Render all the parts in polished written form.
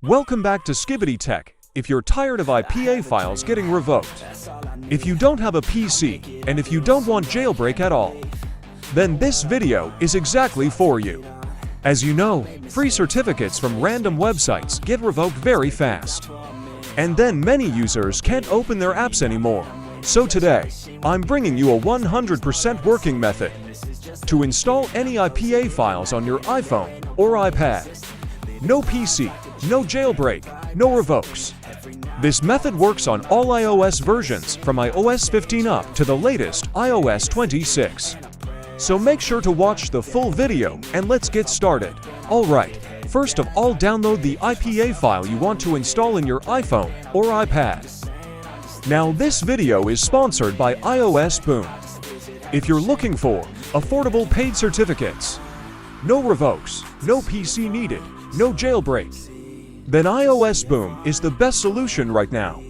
Welcome back to Skibbity Tech. If you're tired of IPA files getting revoked, if you don't have a PC, and if you don't want jailbreak at all, then this video is exactly for you. As you know, free certificates from random websites get revoked very fast. And then many users can't open their apps anymore. So today, I'm bringing you a 100% working method to install any IPA files on your iPhone or iPad. No PC, no jailbreak, no revokes. This method works on all iOS versions from iOS 15 up to the latest iOS 26. So make sure to watch the full video and let's get started. Alright, first of all, download the IPA file you want to install in your iPhone or iPad. Now this video is sponsored by iOS Boom. If you're looking for affordable paid certificates, no revokes, no PC needed, no jailbreak, then iOS Boom is the best solution right now.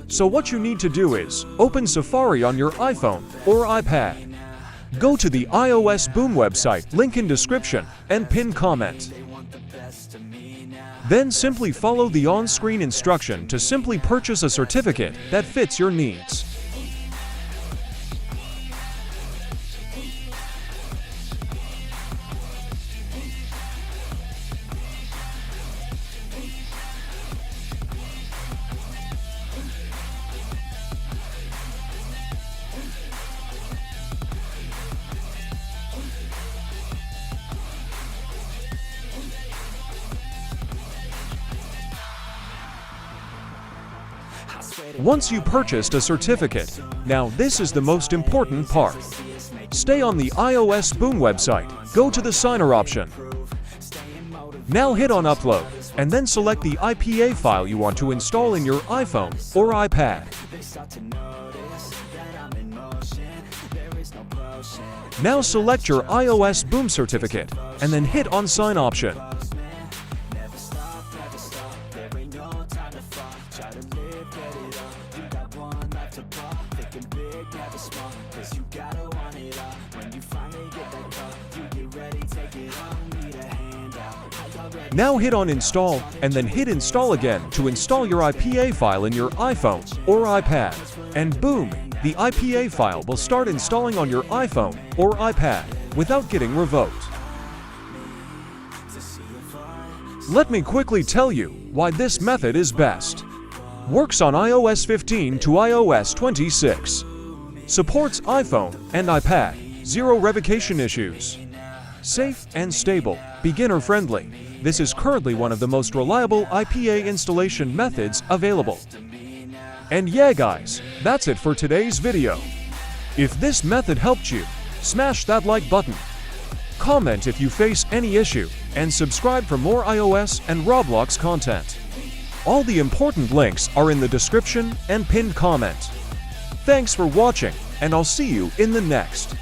So what you need to do is open Safari on your iPhone or iPad. Go to the iOS Boom website, link in description, and pin comment. Then simply follow the on-screen instruction to simply purchase a certificate that fits your needs. Once you purchased a certificate, now this is the most important part. Stay on the iOS Boom website, go to the signer option. Now hit on upload, and then select the IPA file you want to install in your iPhone or iPad. Now select your iOS Boom certificate, and then hit on sign option. Now hit on install, and then hit install again to install your IPA file in your iPhone or iPad. And boom, the IPA file will start installing on your iPhone or iPad without getting revoked. Let me quickly tell you why this method is best. Works on iOS 15 to iOS 26. Supports iPhone and iPad. Zero revocation issues. Safe and stable. Beginner friendly. This is currently one of the most reliable IPA installation methods available. And yeah guys, that's it for today's video. If this method helped you, smash that like button. Comment if you face any issue, and subscribe for more iOS and Roblox content. All the important links are in the description and pinned comment. Thanks for watching, and I'll see you in the next.